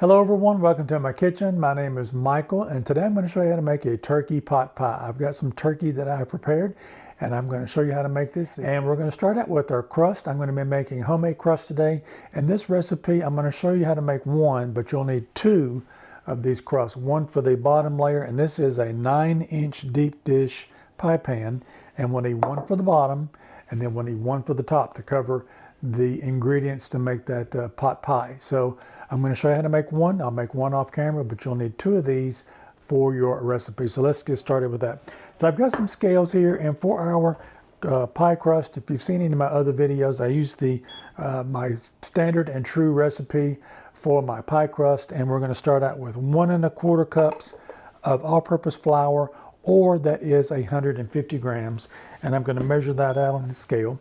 Hello everyone, welcome to my kitchen. My name is Michael and today I'm going to show you how to make a turkey pot pie. I've got some turkey that I have prepared and I'm going to show you how to make this. And we're going to start out with our crust. I'm going to be making homemade crust today. And this recipe, I'm going to show you how to make one, but you'll need two of these crusts. One for the bottom layer, and this is a 9-inch deep dish pie pan. And we'll need one for the bottom, and then we'll need one for the top to cover the ingredients to make that pot pie. So I'm going to show you how to make one. I'll make one off camera, but you'll need two of these for your recipe. So let's get started with that. So I've got some scales here, and for our pie crust, if you've seen any of my other videos, I use the my standard and true recipe for my pie crust, and we're going to start out with 1 1/4 cups of all-purpose flour, or that is 150 grams, and I'm going to measure that out on the scale,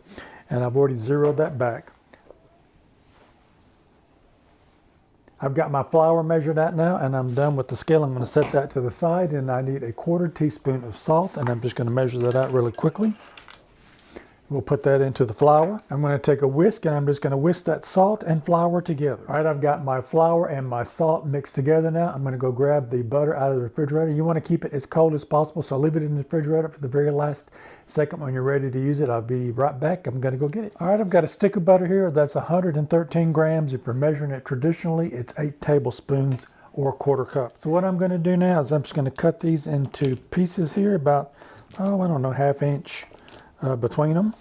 and I've already zeroed that back. I've got my flour measured out now, and I'm done with the scale. I'm going to set that to the side, and I need 1/4 teaspoon of salt, and I'm just going to measure that out really quickly. We'll put that into the flour. I'm going to take a whisk, and I'm just going to whisk that salt and flour together. All right, I've got my flour and my salt mixed together now. I'm going to go grab the butter out of the refrigerator. You want to keep it as cold as possible, so leave it in the refrigerator for the very last second when you're ready to use it. I'll be right back. I'm going to go get it. All right, I've got a stick of butter here. That's 113 grams. If you're measuring it traditionally, it's 8 tablespoons or 1/4 cup. So what I'm going to do now is I'm just going to cut these into pieces here, about, I don't know, 1/2 inch between them.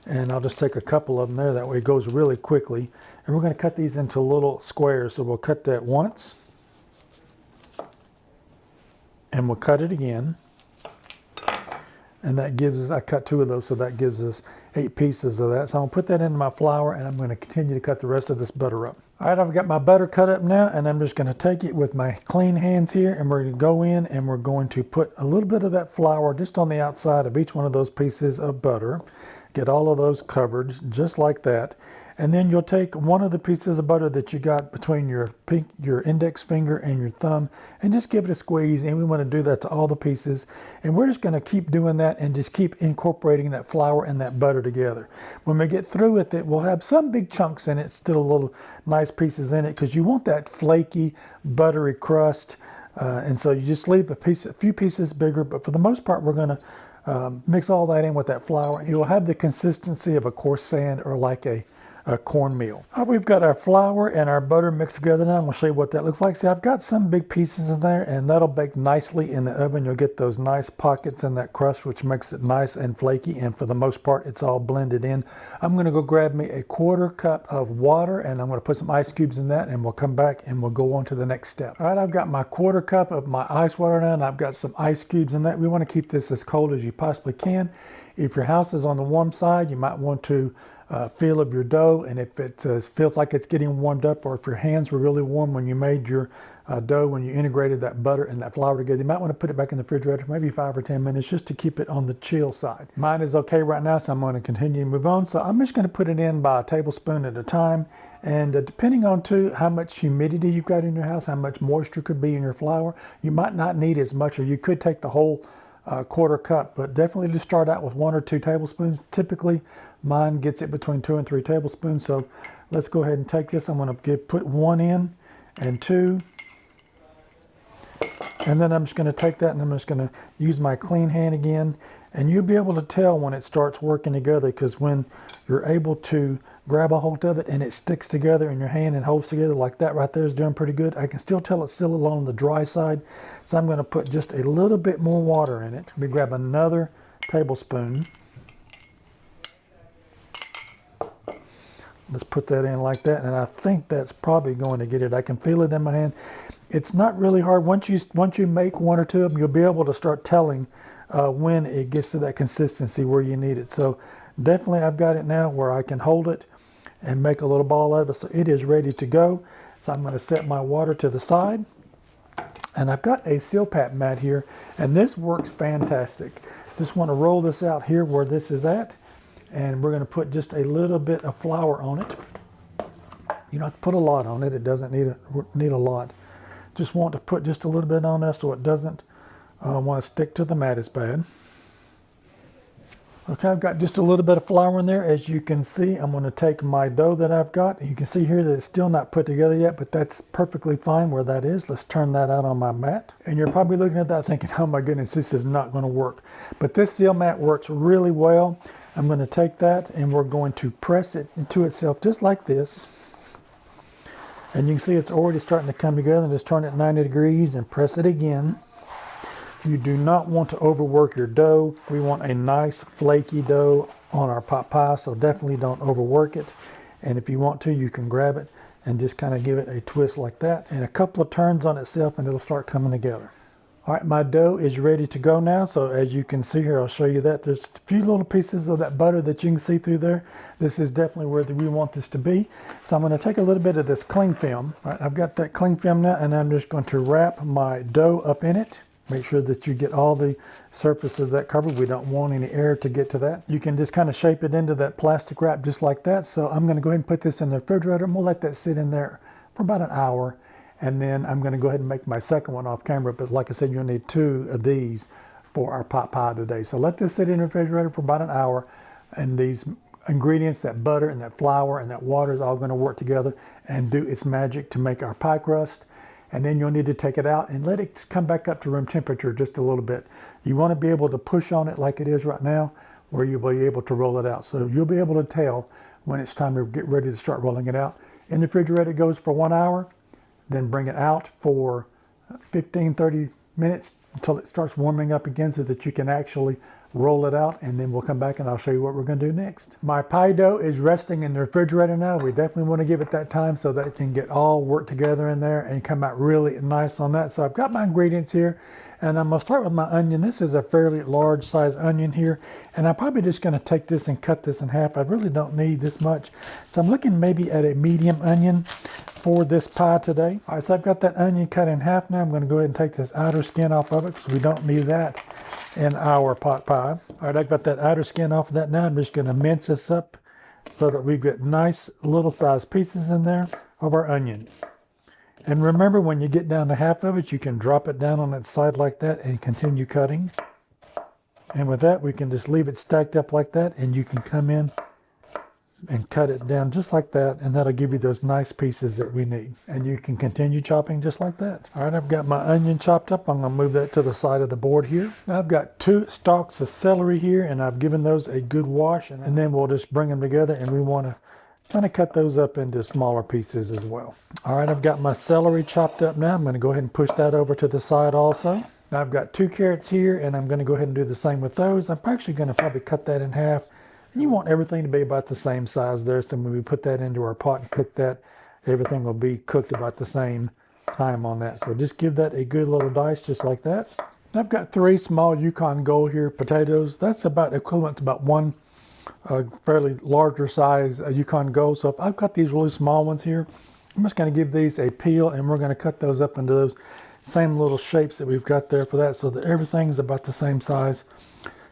And I'll just take a couple of them there. That way it goes really quickly. And we're going to cut these into little squares. So we'll cut that once. And we'll cut it again. And that gives us, I cut 2 of those, so that gives us 8 pieces of that. So I'm going to put that into my flour, and I'm going to continue to cut the rest of this butter up. All right, I've got my butter cut up now, and I'm just going to take it with my clean hands here, and we're going to go in and we're going to put a little bit of that flour just on the outside of each one of those pieces of butter. Get all of those covered just like that. And then you'll take one of the pieces of butter that you got between your index finger and your thumb, and just give it a squeeze. And we want to do that to all the pieces. And we're just going to keep doing that and just keep incorporating that flour and that butter together. When we get through with it, we'll have some big chunks in it, still little nice pieces in it, because you want that flaky, buttery crust. And so you just leave a few pieces bigger, but for the most part, we're going to mix all that in with that flour. It will have the consistency of a coarse sand or like a cornmeal. We've got our flour and our butter mixed together now. I'm going to show you what that looks like. See, I've got some big pieces in there, and that'll bake nicely in the oven. You'll get those nice pockets in that crust, which makes it nice and flaky, and for the most part, it's all blended in. I'm going to go grab me 1/4 cup of water, and I'm going to put some ice cubes in that, and we'll come back and we'll go on to the next step. All right, I've got my 1/4 cup of my ice water now, and I've got some ice cubes in that. We want to keep this as cold as you possibly can. If your house is on the warm side, you might want to feel of your dough, and if it feels like it's getting warmed up, or if your hands were really warm when you made your dough, when you integrated that butter and that flour together, you might want to put it back in the refrigerator for maybe 5 or 10 minutes just to keep it on the chill side. Mine is okay right now, so I'm going to continue to move on. So I'm just going to put it in by a tablespoon at a time, and depending on how much humidity you've got in your house, how much moisture could be in your flour, you might not need as much, or you could take the whole 1/4 cup, but definitely just start out with 1 or 2 tablespoons. Typically mine gets it between 2 and 3 tablespoons. So let's go ahead and take this. I'm going to put 1 in and 2, and then I'm just going to take that and I'm just going to use my clean hand again, and you'll be able to tell when it starts working together, because when you're able to grab a hold of it and it sticks together in your hand and holds together like that right there is doing pretty good. I can still tell it's still along the dry side, so I'm going to put just a little bit more water in it. We grab another tablespoon. Let's put that in like that, and I think that's probably going to get it. I can feel it in my hand. It's not really hard. Once you make 1 or 2 of them, you'll be able to start telling when it gets to that consistency where you need it. So definitely I've got it now where I can hold it and make a little ball out of it. So it is ready to go. So I'm going to set my water to the side, and I've got a seal pat mat here, and this works fantastic. Just want to roll this out here where this is at, and we're going to put just a little bit of flour on it. You don't have to put a lot on it. It doesn't need a lot. Just want to put just a little bit on there so it doesn't want to stick to the mat as bad. Okay, I've got just a little bit of flour in there. As you can see, I'm going to take my dough that I've got. You can see here that it's still not put together yet, but that's perfectly fine where that is. Let's turn that out on my mat. And you're probably looking at that thinking, oh my goodness, this is not going to work. But this seal mat works really well. I'm going to take that and we're going to press it into itself just like this. And you can see it's already starting to come together. Just turn it 90 degrees and press it again. You do not want to overwork your dough. We want a nice flaky dough on our pot pie, so definitely don't overwork it. And if you want to, you can grab it and just kind of give it a twist like that. And a couple of turns on itself and it'll start coming together. All right, my dough is ready to go now. So as you can see here, I'll show you that. There's a few little pieces of that butter that you can see through there. This is definitely where we want this to be. So I'm going to take a little bit of this cling film. All right, I've got that cling film now, and I'm just going to wrap my dough up in it. Make sure that you get all the surface of that covered. We don't want any air to get to that. You can just kind of shape it into that plastic wrap just like that. So I'm going to go ahead and put this in the refrigerator, and we'll let that sit in there for about an hour. And then I'm going to go ahead and make my second one off camera. But like I said, you'll need 2 of these for our pot pie today. So let this sit in the refrigerator for about an hour. And these ingredients, that butter and that flour and that water is all going to work together and do its magic to make our pie crust. And then you'll need to take it out and let it come back up to room temperature just a little bit. You want to be able to push on it like it is right now, where you'll be able to roll it out. So you'll be able to tell when it's time to get ready to start rolling it out. In the refrigerator, it goes for 1 hour, then bring it out for 15, 30 minutes until it starts warming up again so that you can actually roll it out, and then we'll come back and I'll show you what we're going to do next. My pie dough is resting in the refrigerator now. We definitely want to give it that time so that it can get all worked together in there and come out really nice on that. So I've got my ingredients here, and I'm going to start with my onion. This is a fairly large size onion here, and I'm probably just going to take this and cut this in half. I really don't need this much. So I'm looking maybe at a medium onion for this pie today. All right, so I've got that onion cut in half now. I'm going to go ahead and take this outer skin off of it because we don't need that in our pot pie. All right, I've got that outer skin off of that now. I'm just going to mince this up so that we've got nice little size pieces in there of our onion. And remember, when you get down to half of it, you can drop it down on its side like that and continue cutting. And with that, we can just leave it stacked up like that, and you can come in and cut it down just like that, and that'll give you those nice pieces that we need. And you can continue chopping just like that. All right, I've got my onion chopped up. I'm going to move that to the side of the board here. Now I've got 2 stalks of celery here, and I've given those a good wash, and then we'll just bring them together, and we want to kind of cut those up into smaller pieces as well. All right, I've got my celery chopped up now. I'm going to go ahead and push that over to the side also. Now I've got 2 carrots here, and I'm going to go ahead and do the same with those. I'm actually going to probably cut that in half. And you want everything to be about the same size there, so when we put that into our pot and cook that, everything will be cooked about the same time on that. So just give that a good little dice just like that. I've got 3 small Yukon Gold here potatoes. That's about equivalent to about 1 fairly larger size Yukon Gold. So if I've got these really small ones here, I'm just going to give these a peel, and we're going to cut those up into those same little shapes that we've got there for that, so that everything's about the same size.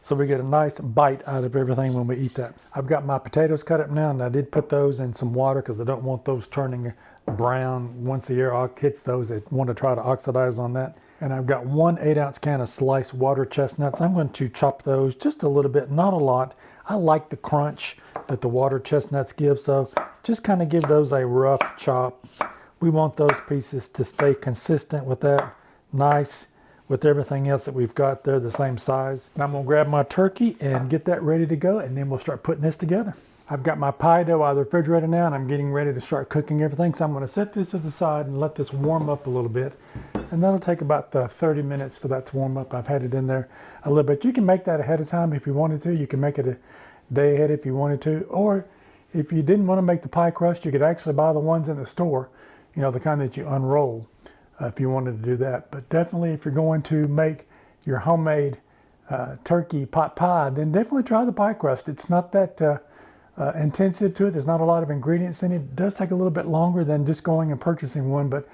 So we get a nice bite out of everything when we eat that. I've got my potatoes cut up now, and I did put those in some water because I don't want those turning brown. Once the air hits those, they want to try to oxidize on that. And I've got 1 8-ounce can of sliced water chestnuts. I'm going to chop those just a little bit, not a lot. I like the crunch that the water chestnuts give, so just kind of give those a rough chop. We want those pieces to stay consistent with that, nice with everything else that we've got there the same size. And I'm going to grab my turkey and get that ready to go, and then we'll start putting this together. I've got my pie dough out of the refrigerator now, and I'm getting ready to start cooking everything. So I'm going to set this to the side and let this warm up a little bit. And that'll take about 30 minutes for that to warm up. I've had it in there a little bit. You can make that ahead of time if you wanted to. You can make it a day ahead if you wanted to. Or if you didn't want to make the pie crust, you could actually buy the ones in the store, you know, the kind that you unroll. If you wanted to do that. But definitely if you're going to make your homemade turkey pot pie, then definitely try the pie crust. It's not that intensive to it. There's not a lot of ingredients in it. It does take a little bit longer than just going and purchasing one, but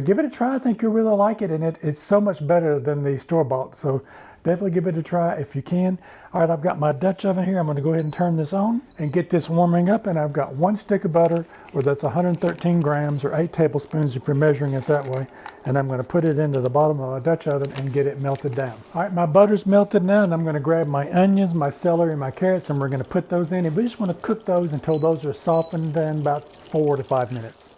give it a try. I think you'll really like it, and it's so much better than the store-bought. So Definitely give it a try if you can. All right, I've got my Dutch oven here. I'm going to go ahead and turn this on and get this warming up. And I've got 1 stick of butter, or that's 113 grams or 8 tablespoons if you're measuring it that way. And I'm going to put it into the bottom of my Dutch oven and get it melted down. All right, my butter's melted now, and I'm going to grab my onions, my celery, and my carrots, and we're going to put those in. And we just want to cook those until those are softened in about 4 to 5 minutes.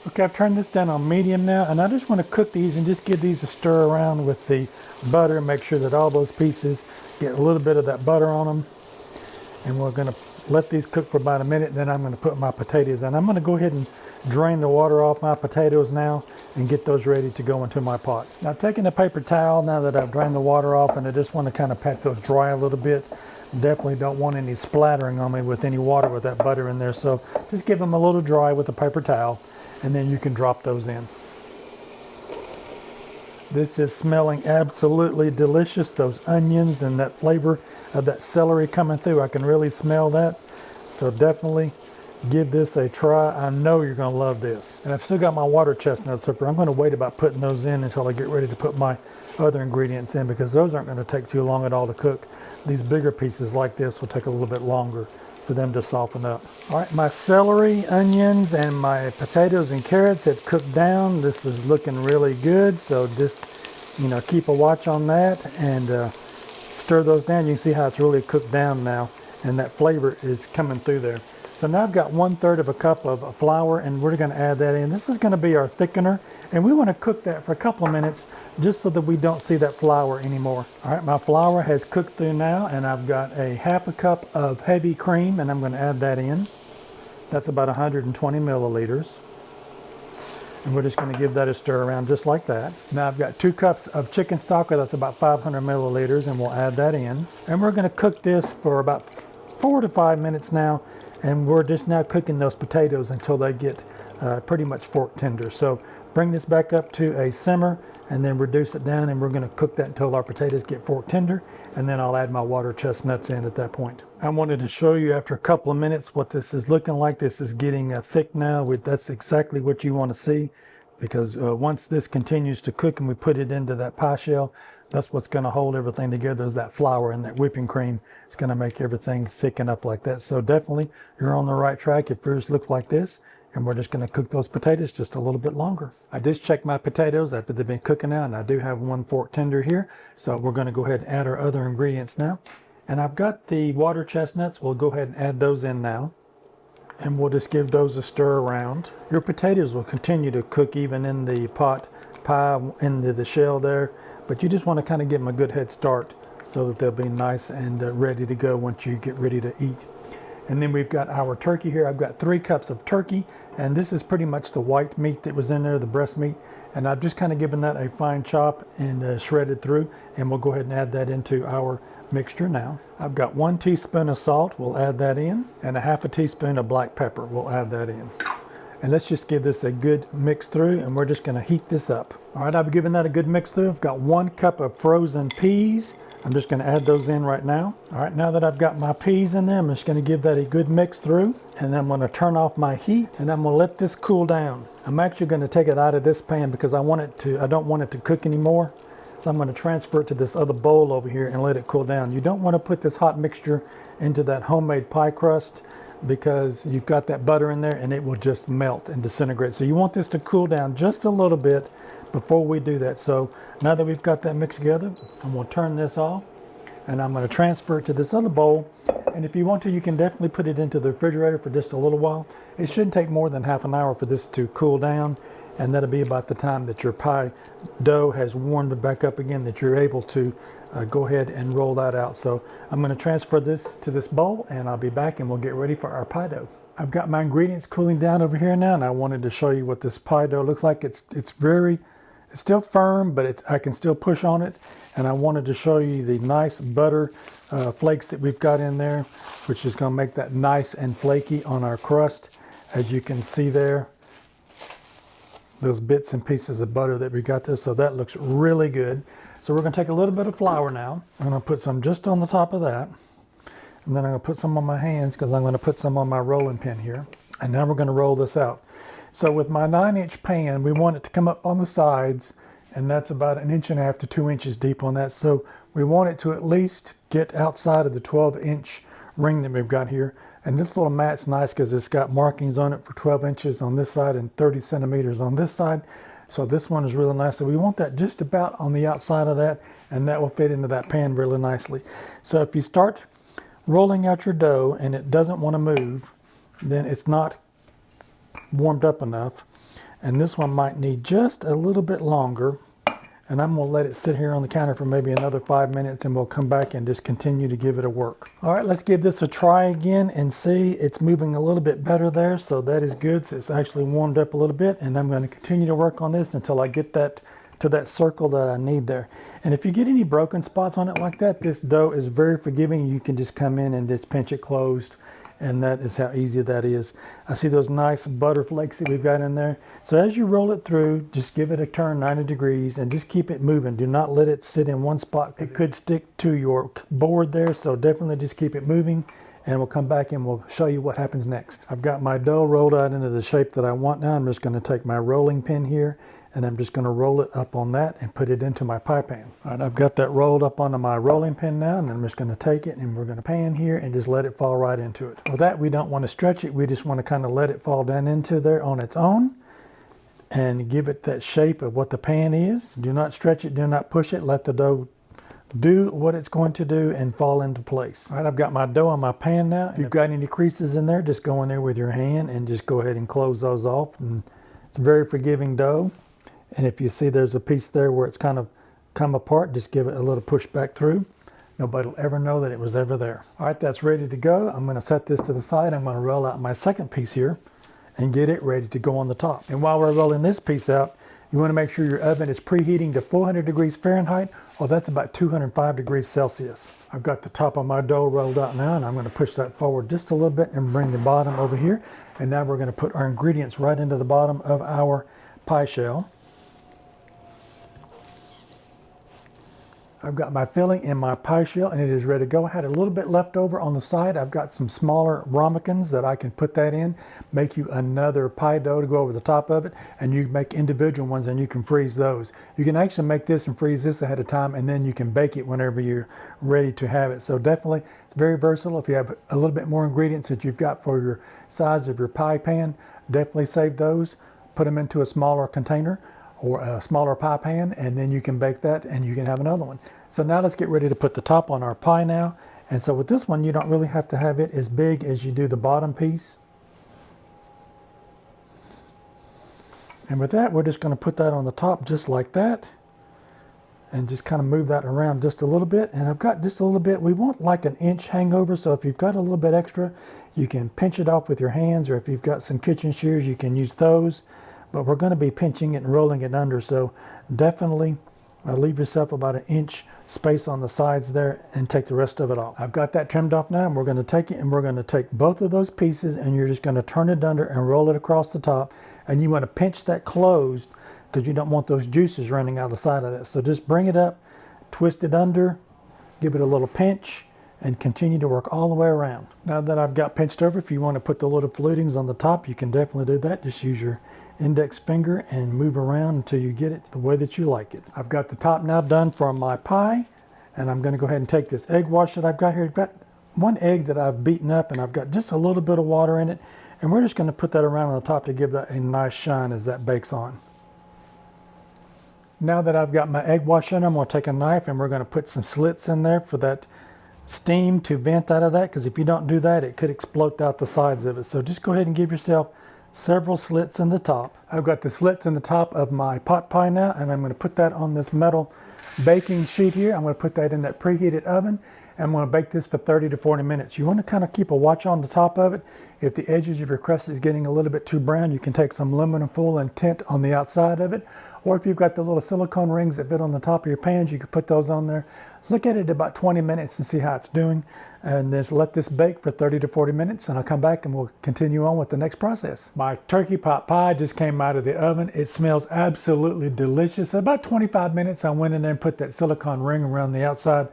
Okay, I've turned this down on medium now, and I just want to cook these and just give these a stir around with the butter. Make sure that all those pieces get a little bit of that butter on them. And we're going to let these cook for about a minute, then I'm going to put my potatoes in. I'm going to go ahead and drain the water off my potatoes now and get those ready to go into my pot. Now, I've taken a paper towel now that I've drained the water off, and I just want to kind of pat those dry a little bit. Definitely don't want any splattering on me with any water with that butter in there, so just give them a little dry with a paper towel, and then you can drop those in. This is smelling absolutely delicious. Those onions and that flavor of that celery coming through, I can really smell that. So definitely give this a try. I know you're going to love this. And I've still got my water chestnuts, so I'm going to wait about putting those in until I get ready to put my other ingredients in, because those aren't going to take too long at all to cook. These bigger pieces like this will take a little bit longer for them to soften up. All right, my celery, onions, and my potatoes and carrots have cooked down. This is looking really good, so just, keep a watch on that and stir those down. You can see how it's really cooked down now, and that flavor is coming through there. So now I've got 1/3 of a cup of flour, and we're going to add that in. This is going to be our thickener, and we want to cook that for a couple of minutes just so that we don't see that flour anymore. All right, my flour has cooked through now, and I've got a 1/2 cup of heavy cream, and I'm going to add that in. That's about 120 milliliters. And we're just going to give that a stir around just like that. Now I've got 2 cups of chicken stock, that's about 500 milliliters, and we'll add that in. And we're going to cook this for about 4 to 5 minutes now, and we're just now cooking those potatoes until they get pretty much fork tender. So bring this back up to a simmer and then reduce it down, and we're going to cook that until our potatoes get fork tender, and then I'll add my water chestnuts in at that point. I wanted to show you after a couple of minutes what this is looking like. This is getting thick now. That's exactly what you want to see, because once this continues to cook and we put it into that pie shell, that's what's going to hold everything together, is that flour and that whipping cream. It's going to make everything thicken up like that. So definitely you're on the right track if yours looks like this. And we're just going to cook those potatoes just a little bit longer. I just checked my potatoes after they've been cooking out, and I do have 1 fork tender here. So we're going to go ahead and add our other ingredients now. And I've got the water chestnuts. We'll go ahead and add those in now. And we'll just give those a stir around. Your potatoes will continue to cook even in the pot pie, into the shell there. But you just want to kind of give them a good head start so that they'll be nice and ready to go once you get ready to eat. And then we've got our turkey here. I've got 3 cups of turkey, and this is pretty much the white meat that was in there, the breast meat. And I've just kind of given that a fine chop and shredded through, and we'll go ahead and add that into our mixture now. I've got 1 teaspoon of salt, we'll add that in, and 1/2 teaspoon of black pepper, we'll add that in. And let's just give this a good mix through, and we're just going to heat this up. All right, I've given that a good mix through. I've got 1 cup of frozen peas. I'm just going to add those in right now. All right, now that I've got my peas in there, I'm just going to give that a good mix through. And then I'm going to turn off my heat, and I'm going to let this cool down. I'm actually going to take it out of this pan because I don't want it to cook anymore. So I'm going to transfer it to this other bowl over here and let it cool down. You don't want to put this hot mixture into that homemade pie crust, because you've got that butter in there and it will just melt and disintegrate. So you want this to cool down just a little bit before we do that. So now that we've got that mixed together, I'm going to turn this off, and I'm going to transfer it to this other bowl. And if you want to, you can definitely put it into the refrigerator for just a little while. It shouldn't take more than half an hour for this to cool down, and that'll be about the time that your pie dough has warmed back up again, that you're able to go ahead and roll that out. So I'm going to transfer this to this bowl, and I'll be back and we'll get ready for our pie dough. I've got my ingredients cooling down over here now, and I wanted to show you what this pie dough looks like. It's still firm, but I can still push on it. And I wanted to show you the nice butter flakes that we've got in there, which is going to make that nice and flaky on our crust. As you can see there, those bits and pieces of butter that we got there. So that looks really good. So we're going to take a little bit of flour now. I'm going to put some just on the top of that. And then I'm going to put some on my hands, because I'm going to put some on my rolling pin here. And now we're going to roll this out. So with my 9-inch pan, we want it to come up on the sides and that's about 1.5 to 2 inches deep on that. So we want it to at least get outside of the 12-inch ring that we've got here. And this little mat's nice because it's got markings on it for 12 inches on this side and 30 centimeters on this side. So this one is really nice. So we want that just about on the outside of that, and that will fit into that pan really nicely. So if you start rolling out your dough and it doesn't want to move, then it's not warmed up enough. And this one might need just a little bit longer. And I'm going to let it sit here on the counter for maybe another 5 minutes, and we'll come back and just continue to give it a work. All right, let's give this a try again and see. It's moving a little bit better there, so that is good. So it's actually warmed up a little bit, and I'm going to continue to work on this until I get that to that circle that I need there. And if you get any broken spots on it like that, this dough is very forgiving. You can just come in and just pinch it closed, and that is how easy that is. I see those nice butter flakes that we've got in there. So as you roll it through, just give it a turn 90 degrees and just keep it moving. Do not let it sit in one spot. It could stick to your board there, so definitely just keep it moving, and we'll come back and we'll show you what happens next. I've got my dough rolled out into the shape that I want now. I'm just going to take my rolling pin here, and I'm just going to roll it up on that and put it into my pie pan. All right, I've got that rolled up onto my rolling pin now, and I'm just going to take it and we're going to pan here and just let it fall right into it. With that, we don't want to stretch it. We just want to kind of let it fall down into there on its own and give it that shape of what the pan is. Do not stretch it, do not push it. Let the dough do what it's going to do and fall into place. All right, I've got my dough on my pan now. If you've got any creases in there, just go in there with your hand and just go ahead and close those off. And it's a very forgiving dough. And if you see there's a piece there where it's kind of come apart, just give it a little push back through. Nobody will ever know that it was ever there. All right, that's ready to go. I'm going to set this to the side. I'm going to roll out my second piece here and get it ready to go on the top. And while we're rolling this piece out, you want to make sure your oven is preheating to 400 degrees Fahrenheit, or that's about 205 degrees Celsius. I've got the top of my dough rolled out now, and I'm going to push that forward just a little bit and bring the bottom over here. And now we're going to put our ingredients right into the bottom of our pie shell. I've got my filling in my pie shell and it is ready to go. I had a little bit left over on the side. I've got some smaller ramekins that I can put that in, make you another pie dough to go over the top of it, and you make individual ones and you can freeze those. You can actually make this and freeze this ahead of time, and then you can bake it whenever you're ready to have it. So definitely, it's very versatile. If you have a little bit more ingredients that you've got for your size of your pie pan, definitely save those, put them into a smaller container or a smaller pie pan, and then you can bake that and you can have another one. So now let's get ready to put the top on our pie now. And so with this one, you don't really have to have it as big as you do the bottom piece. And with that, we're just going to put that on the top just like that, and just kind of move that around just a little bit. And I've got just a little bit, we want like an inch hangover, so if you've got a little bit extra, you can pinch it off with your hands, or if you've got some kitchen shears, you can use those. But we're going to be pinching it and rolling it under, so definitely leave yourself about an inch space on the sides there and take the rest of it off. I've got that trimmed off now, and we're going to take it and we're going to take both of those pieces, and you're just going to turn it under and roll it across the top. And you want to pinch that closed because you don't want those juices running out the side of that. So just bring it up, twist it under, give it a little pinch, and continue to work all the way around. Now that I've got pinched over, if you want to put the little flutings on the top, you can definitely do that. Just use your index finger and move around until you get it the way that you like it. I've got the top now done for my pie, and I'm going to go ahead and take this egg wash that I've got here. I've got one egg that I've beaten up, and I've got just a little bit of water in it, and we're just going to put that around on the top to give that a nice shine as that bakes on. Now that I've got my egg wash in, I'm going to take a knife and we're going to put some slits in there for that steam to vent out of that, because if you don't do that, it could explode out the sides of it. So just go ahead and give yourself several slits in the top. I've got the slits in the top of my pot pie now, and I'm going to put that on this metal baking sheet here. I'm going to put that in that preheated oven, and I'm going to bake this for 30 to 40 minutes. You want to kind of keep a watch on the top of it. If the edges of your crust is getting a little bit too brown, you can take some aluminum foil and tint on the outside of it. Or if you've got the little silicone rings that fit on the top of your pans, you can put those on there. Look at it about 20 minutes and see how it's doing. And just let this bake for 30 to 40 minutes, and I'll come back and we'll continue on with the next process. My turkey pot pie just came out of the oven. It smells absolutely delicious. About 25 minutes, I went in there and put that silicone ring around the outside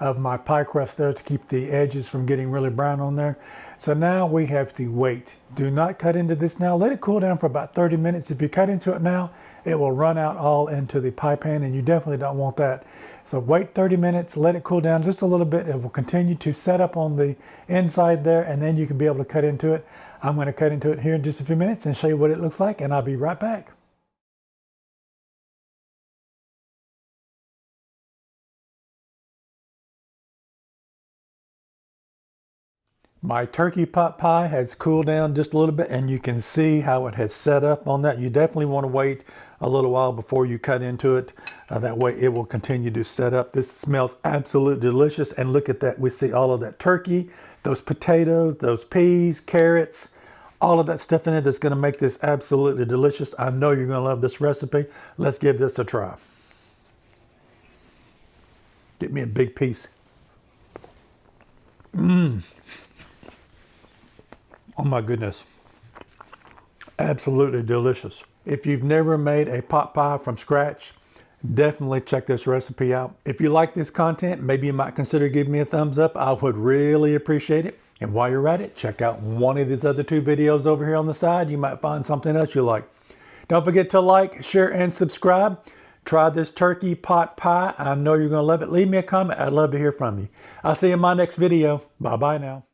of my pie crust there to keep the edges from getting really brown on there. So now we have to wait. Do not cut into this now. Let it cool down for about 30 minutes. If you cut into it now, it will run out all into the pie pan, and you definitely don't want that. So wait 30 minutes, let it cool down just a little bit. It will continue to set up on the inside there, and then you can be able to cut into it. I'm going to cut into it here in just a few minutes and show you what it looks like, and I'll be right back. My turkey pot pie has cooled down just a little bit, and you can see how it has set up on that. You definitely want to wait a little while before you cut into it. That way it will continue to set up. This smells absolutely delicious, and look at that. We see all of that turkey, those potatoes, those peas, carrots, all of that stuff in it that's going to make this absolutely delicious. I know you're going to love this recipe. Let's give this a try. Get me a big piece. Oh my goodness. Absolutely delicious. If you've never made a pot pie from scratch, definitely check this recipe out. If you like this content, maybe you might consider giving me a thumbs up. I would really appreciate it. And while you're at it, check out one of these other 2 videos over here on the side. You might find something else you like. Don't forget to like, share, and subscribe. Try this turkey pot pie. I know you're going to love it. Leave me a comment. I'd love to hear from you. I'll see you in my next video. Bye-bye now.